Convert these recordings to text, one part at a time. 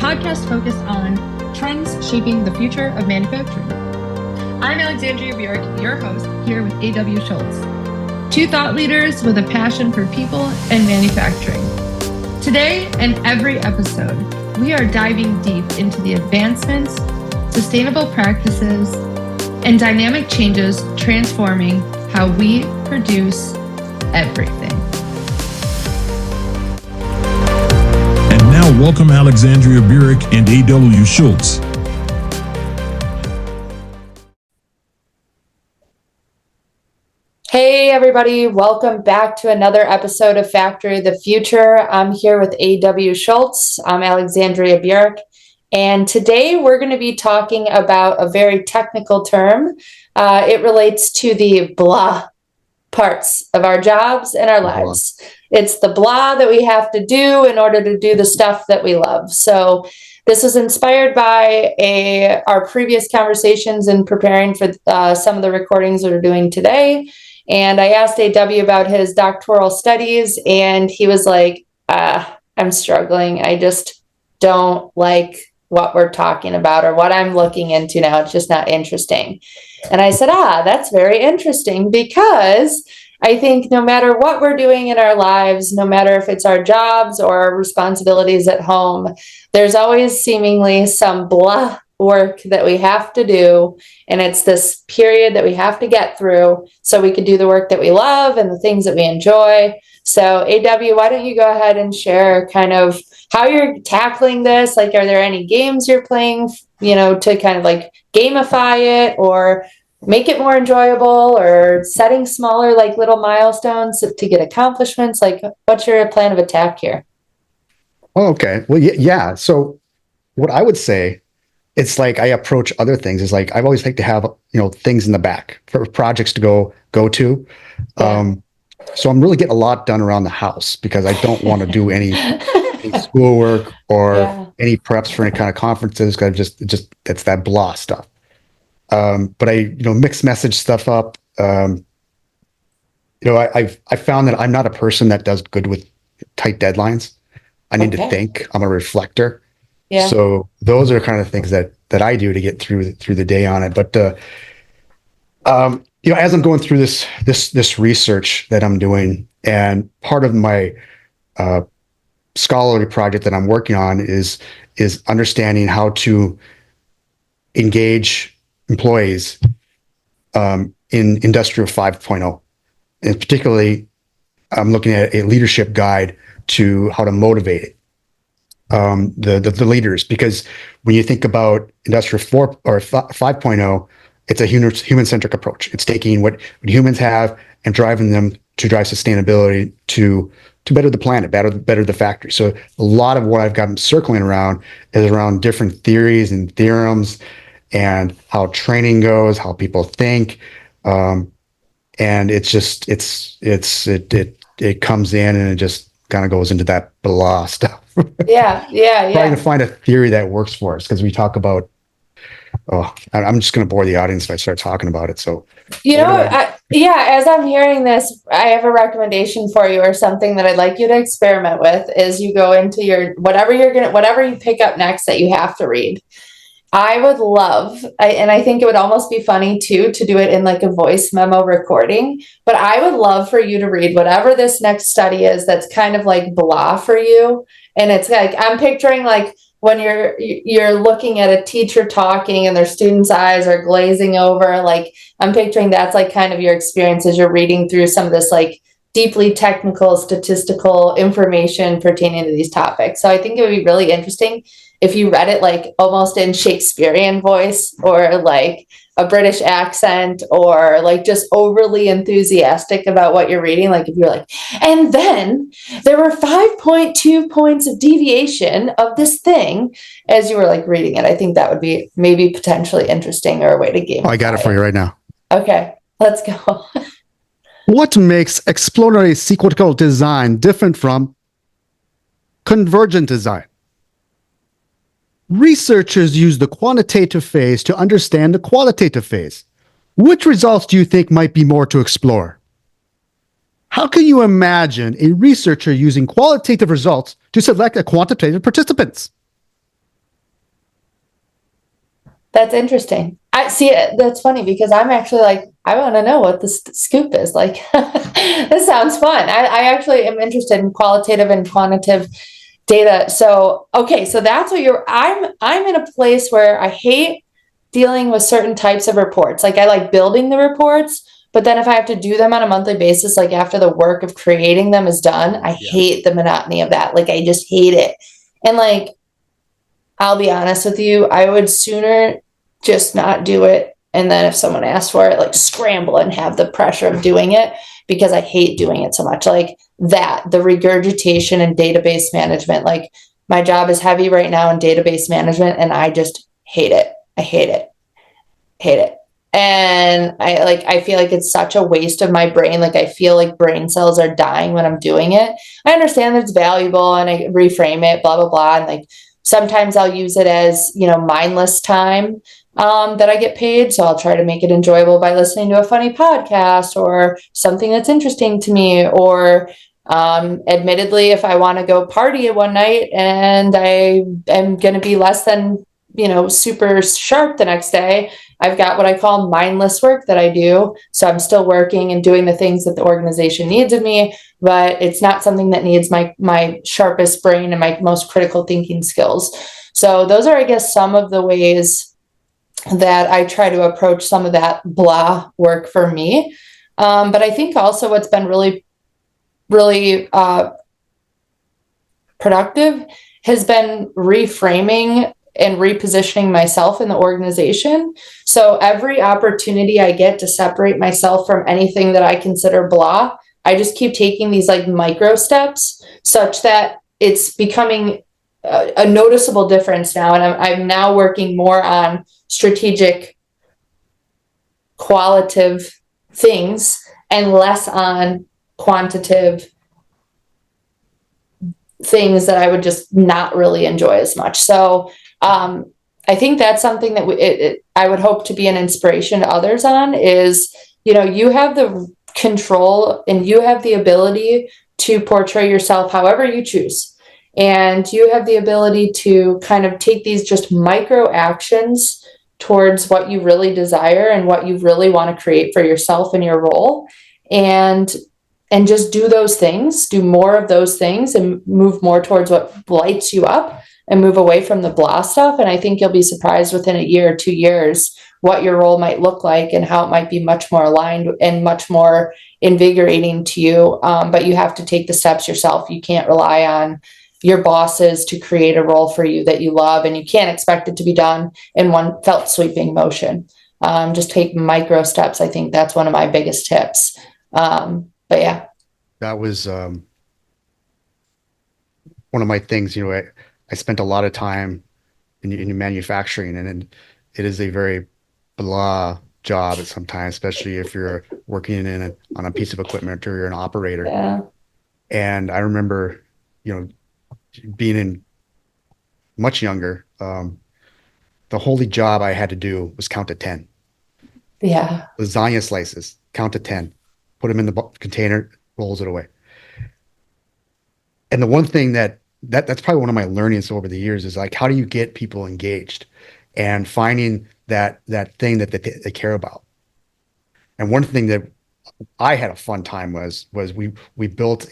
podcast focused on trends shaping the future of manufacturing. I'm Alexandria Bjork, your host, here with A.W. Schultz, two thought leaders with a passion for people and manufacturing. Today and every episode, we are diving deep into the advancements, sustainable practices, and dynamic changes transforming how we produce everything. And now welcome Alexandria Bjork and A.W. Schultz. Hey everybody, welcome back to another episode of Factory of the Future. I'm here with A.W. Schultz. I'm Alexandria Bjork. And today we're going to be talking about a very technical term. It relates to the blah parts of our jobs and our lives. It's the blah that we have to do in order to do the stuff that we love. So this was inspired by our previous conversations in preparing for some of the recordings that we're doing today. And I asked A.W. about his doctoral studies, and he was like, I'm struggling. I just don't like what we're talking about or what I'm looking into now. It's just not interesting. And I said, that's very interesting, because I think no matter what we're doing in our lives, no matter if it's our jobs or our responsibilities at home, there's always seemingly some blah work that we have to do. And it's this period that we have to get through so we can do the work that we love and the things that we enjoy. So A.W., why don't you go ahead and share kind of how you're tackling this? Like, are there any games you're playing, to kind of like gamify it or make it more enjoyable, or setting smaller, like little milestones to get accomplishments? Like, what's your plan of attack here? Okay. Well, yeah. So what I would say, it's like I approach other things. It's like I've always liked to have, things in the back for projects to go to. Yeah. So I'm really getting a lot done around the house because I don't want to do any schoolwork or any preps for any kind of conferences, because it's that blah stuff. But I mix message stuff up. I found that I'm not a person that does good with tight deadlines. I need to think. I'm a reflector. Yeah. So those are kind of things that I do to get through the day on it. But as I'm going through this research that I'm doing, and part of my scholarly project that I'm working on is understanding how to engage employees in Industrial 5.0. And particularly, I'm looking at a leadership guide to how to motivate it. The leaders, because when you think about Industrial 4 or 5.0, it's a human-centric approach. It's taking what humans have and driving them to drive sustainability to better the planet, better the factory. So a lot of what I've got circling around is around different theories and theorems and how training goes, how people think, and it's just it comes in and it just kind of goes into that blah stuff. Yeah. Trying to find a theory that works for us, because we talk about. I'm just going to bore the audience if I start talking about it. So, as I'm hearing this, I have a recommendation for you, or something that I'd like you to experiment with. Is you go into your whatever you pick up next that you have to read. I would love, and I think it would almost be funny too, to do it in like a voice memo recording, but I would love for you to read whatever this next study is that's kind of like blah for you. And it's like, I'm picturing like when you're looking at a teacher talking and their students' eyes are glazing over, like I'm picturing that's like kind of your experience as you're reading through some of this like deeply technical statistical information pertaining to these topics. So I think it would be really interesting if you read it like almost in Shakespearean voice, or like a British accent, or like just overly enthusiastic about what you're reading. Like if you're like, and then there were 5.2 points of deviation of this thing as you were like reading it. I think that would be maybe potentially interesting, or a way to game. I got it for you right now. Okay, let's go. What makes exploratory sequential design different from convergent design? Researchers use the quantitative phase to understand the qualitative phase. Which results do you think might be more to explore? How can you imagine a researcher using qualitative results to select a quantitative participants? That's interesting. I see it. That's funny because I'm actually like, I want to know what the scoop is. Like, this sounds fun. I actually am interested in qualitative and quantitative data. So, okay, so that's what I'm in a place where I hate dealing with certain types of reports. Like, I like building the reports, but then if I have to do them on a monthly basis, like after the work of creating them is done, I hate the monotony of that. Like, I just hate it. And like, I'll be honest with you, I would sooner just not do it. And then if someone asks for it, like scramble and have the pressure of doing it because I hate doing it so much. Like that, the regurgitation and database management. Like my job is heavy right now in database management and I just hate it. I hate it. Hate it. And I feel like it's such a waste of my brain. Like I feel like brain cells are dying when I'm doing it. I understand that it's valuable and I reframe it, blah, blah, blah. And like sometimes I'll use it as, mindless time that I get paid. So I'll try to make it enjoyable by listening to a funny podcast or something that's interesting to me. Or admittedly, if I want to go party one night and I am going to be less than, super sharp the next day, I've got what I call mindless work that I do. So I'm still working and doing the things that the organization needs of me, but it's not something that needs my sharpest brain and my most critical thinking skills. So those are, I guess, some of the ways that I try to approach some of that blah work for me. But I think also what's been really, really productive has been reframing and repositioning myself in the organization. So every opportunity I get to separate myself from anything that I consider blah, I just keep taking these like micro steps such that it's becoming a noticeable difference now. And I'm now working more on strategic, qualitative things and less on quantitative things that I would just not really enjoy as much. So I think that's something that I would hope to be an inspiration to others on is, you have the control and you have the ability to portray yourself however you choose. And you have the ability to kind of take these just micro actions towards what you really desire and what you really want to create for yourself and your role. And just do those things, do more of those things and move more towards what lights you up and move away from the blah stuff. And I think you'll be surprised within a year or 2 years what your role might look like and how it might be much more aligned and much more invigorating to you. But you have to take the steps yourself. You can't rely on your bosses to create a role for you that you love, and you can't expect it to be done in one felt sweeping motion. Just take micro steps. I think that's one of my biggest tips. But yeah. That was one of my things. I spent a lot of time in manufacturing, and it is a very blah job at sometimes, especially if you're working on a piece of equipment or you're an operator. Yeah. And I remember, being in much younger, the holy job I had to do was count to 10. Yeah. Lasagna slices, count to 10, put them in the container, rolls it away. And the one thing that's probably one of my learnings over the years is like, how do you get people engaged and finding that thing that they care about? And one thing that I had a fun time was we built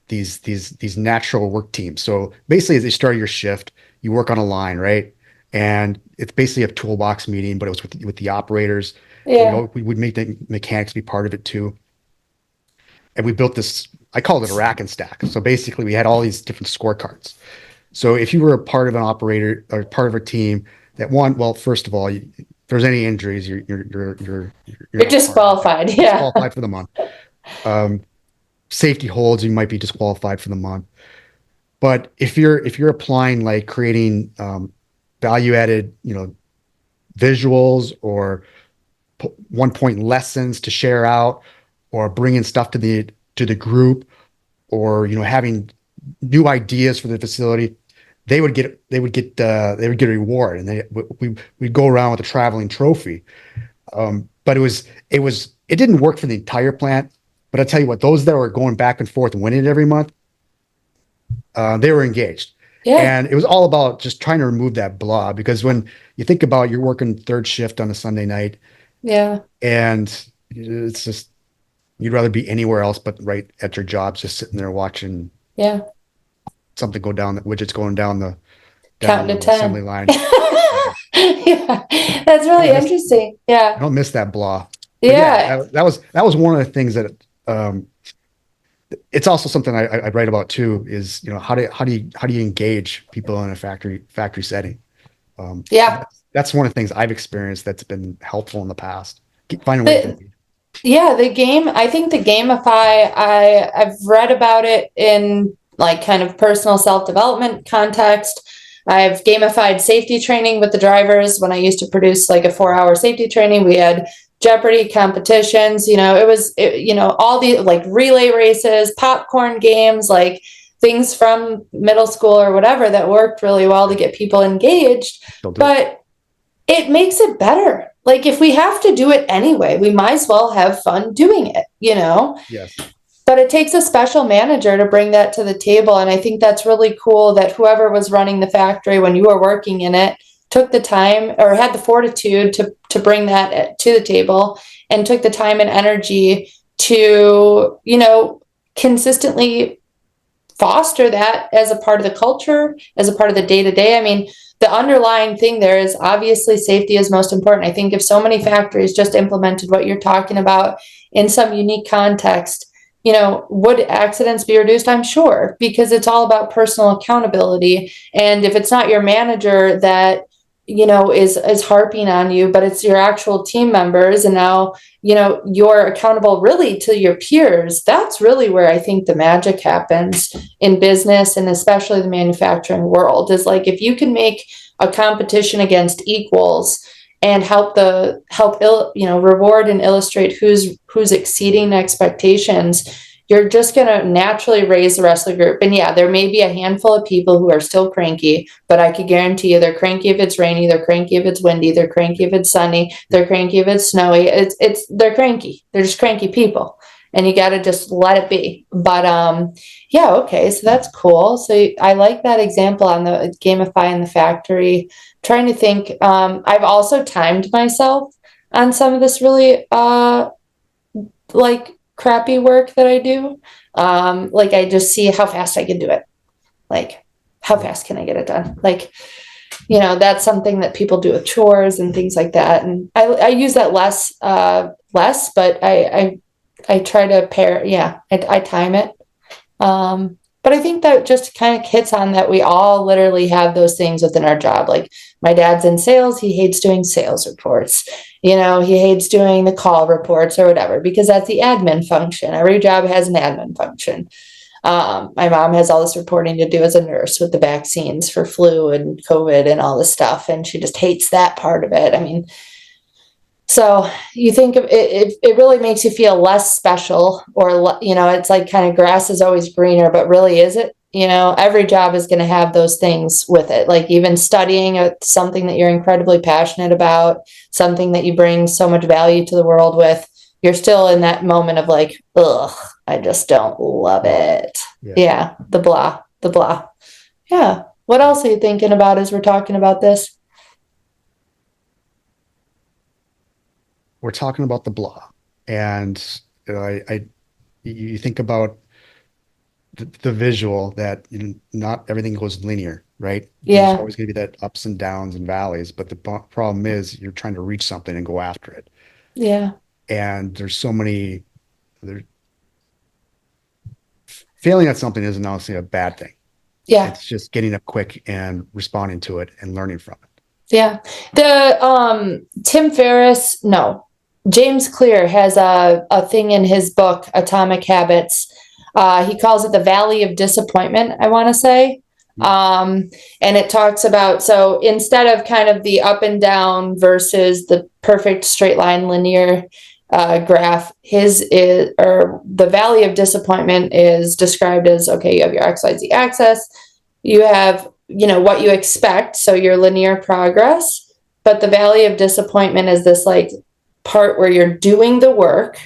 these natural work teams. So basically, as you start your shift, you work on a line, right? And it's basically a toolbox meeting, but it was with the operators. Yeah. We would make the mechanics be part of it too. And we built this, I called it a rack and stack. So basically we had all these different scorecards. So if you were a part of an operator or part of a team that won, well, first of all, if there's any injuries, you're disqualified. Yeah. Disqualified for the month. Safety holds, you might be disqualified for the month. But if you're applying like creating value added, visuals or 1 point lessons to share out, or bringing stuff to the group, or having new ideas for the facility, they would get a reward, and we'd go around with a traveling trophy. But it didn't work for the entire plant. But I tell you what, those that were going back and forth and winning it every month, they were engaged. Yeah. And it was all about just trying to remove that blah, because when you think about you're working third shift on a Sunday night Yeah. and it's just, you'd rather be anywhere else but right at your job, just sitting there watching Yeah. something go down, the widgets going down Counting to the assembly 10. line. Yeah. That's I really don't miss, interesting. I Yeah. don't miss that blah. But yeah, Yeah. that was one of the things that um, it's also something I write about too, is, how do you engage people in a factory setting? Yeah. That's one of the things I've experienced that's been helpful in the past. Keep finding ways to The, engage. yeah, I think the gamify, I've read about it in like kind of personal self-development context. I've gamified safety training with the drivers when I used to produce like a 4-hour safety training. We had Jeopardy competitions, all the like relay races, popcorn games, like things from middle school or whatever that worked really well to get people engaged. Still do. But it makes it better. Like if we have to do it anyway, we might as well have fun doing it. Yes. But it takes a special manager to bring that to the table. And I think that's really cool that whoever was running the factory when you were working in it took the time or had the fortitude to bring that to the table and took the time and energy to, consistently foster that as a part of the culture, as a part of the day to day. I mean, the underlying thing there is obviously safety is most important. I think if so many factories just implemented what you're talking about in some unique context, would accidents be reduced? I'm sure, because it's all about personal accountability. And if it's not your manager that, is harping on you, but it's your actual team members, and now, you're accountable really to your peers, that's really where I think the magic happens in business, and especially the manufacturing world, is like if you can make a competition against equals and reward and illustrate who's exceeding expectations, you're just going to naturally raise the rest of the group. And yeah, there may be a handful of people who are still cranky, but I could guarantee you they're cranky if it's rainy, they're cranky if it's windy, they're cranky if it's sunny, they're cranky if it's snowy. They're cranky. They're just cranky people. And you got to just let it be. But yeah, okay, so that's cool. So I like that example on the gamify in the factory. Trying to think, I've also timed myself on some of this really like crappy work that I do. Like I just see how fast I can do it. Like how fast can I get it done? Like, that's something that people do with chores and things like that. And I use that less, but I try to pair. Yeah, I time it. But I think that just kind of hits on that we all literally have those things within our job. Like my dad's in sales. He hates doing sales reports. He hates doing the call reports or whatever, because that's the admin function. Every job has an admin function. My mom has all this reporting to do as a nurse with the vaccines for flu and COVID and all this stuff. And she just hates that part of it. I mean, so you think of it, it really makes you feel less special, or, it's like kind of grass is always greener, but really is it? Every job is going to have those things with it. Like even studying something that you're incredibly passionate about, something that you bring so much value to the world with, you're still in that moment of like, ugh, I just don't love it. Yeah, the blah, the blah. Yeah. What else are you thinking about as we're talking about this? We're talking about the blah, and you think about the visual that not everything goes linear, right? There's Yeah. always going to be that ups and downs and valleys, but the problem is you're trying to reach something and go after it. Yeah. And there's so many, there, failing at something isn't honestly a bad thing. Yeah. It's just getting up quick and responding to it and learning from it. Yeah. James Clear has a thing in his book, Atomic Habits. He calls it the Valley of Disappointment, I want to say. And it talks about, so instead of kind of the up and down versus the perfect straight line linear graph, or the Valley of Disappointment is described as, okay, you have your XYZ axis, you have, what you expect, so your linear progress, but the Valley of Disappointment is this like part where you're doing the work,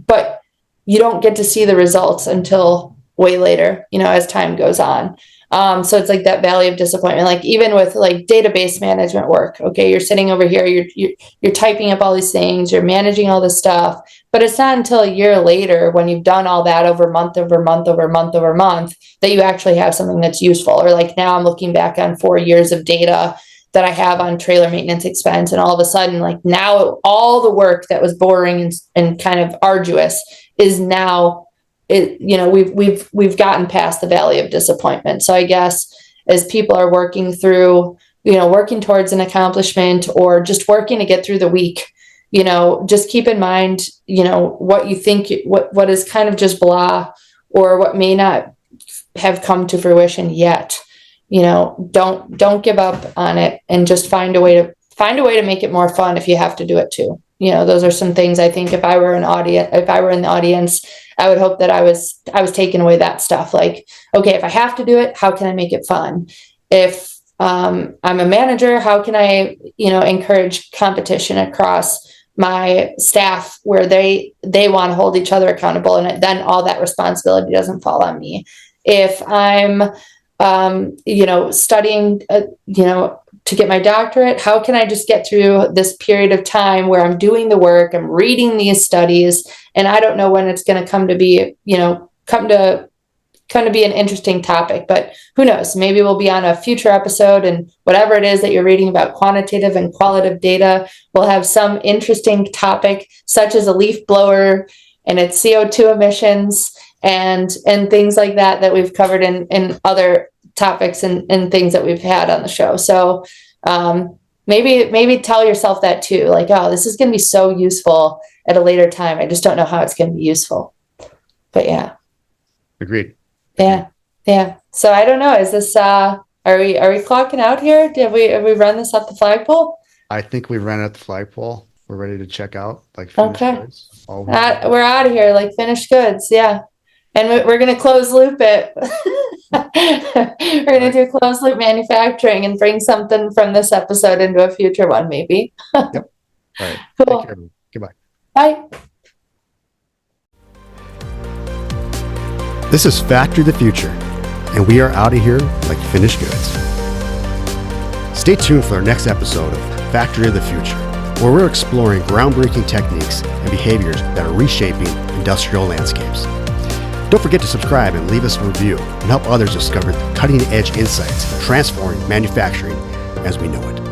but you don't get to see the results until way later, as time goes on. So it's like that valley of disappointment. Like even with like database management work, okay, you're sitting over here, you're typing up all these things, you're managing all this stuff, but it's not until a year later when you've done all that over month over month over month over month that you actually have something that's useful. Or like now I'm looking back on 4 years of data that I have on trailer maintenance expense, and all of a sudden, like now all the work that was boring and kind of arduous is now we've gotten past the valley of disappointment. So I guess as people are working through, working towards an accomplishment or just working to get through the week, just keep in mind, what you think, what is kind of just blah, or what may not have come to fruition yet. Don't give up on it, and just find a way to make it more fun if you have to do it too. Those are some things I think if I were in the audience, I would hope that I was taking away that stuff. Like, okay, if I have to do it, how can I make it fun? If I'm a manager, how can I, encourage competition across my staff where they want to hold each other accountable, and then all that responsibility doesn't fall on me. If I'm, studying, to get my doctorate, how can I just get through this period of time where I'm doing the work, I'm reading these studies, and I don't know when it's going to come to be, come to be an interesting topic, but who knows? Maybe we'll be on a future episode, and whatever it is that you're reading about quantitative and qualitative data, we'll have some interesting topic, such as a leaf blower and its CO2 emissions and things like that we've covered in other topics and things that we've had on the show. So maybe tell yourself that too, like, oh, this is going to be so useful at a later time. I just don't know how it's going to be useful. But yeah. Agreed. Yeah. So I don't know. Is this are we clocking out here? Have we run this up the flagpole? I think we ran at the flagpole. We're ready to check out. Like okay. Goods. We're out of here. Like finished goods. Yeah. And we're going to close loop it. We're going to do closed loop manufacturing and bring something from this episode into a future one, maybe. Yep. All right. Cool. Take care. Goodbye. Bye. This is Factory the Future, and we are out of here like finished goods. Stay tuned for our next episode of Factory of the Future, where we're exploring groundbreaking techniques and behaviors that are reshaping industrial landscapes. Don't forget to subscribe and leave us a review and help others discover the cutting-edge insights transforming manufacturing as we know it.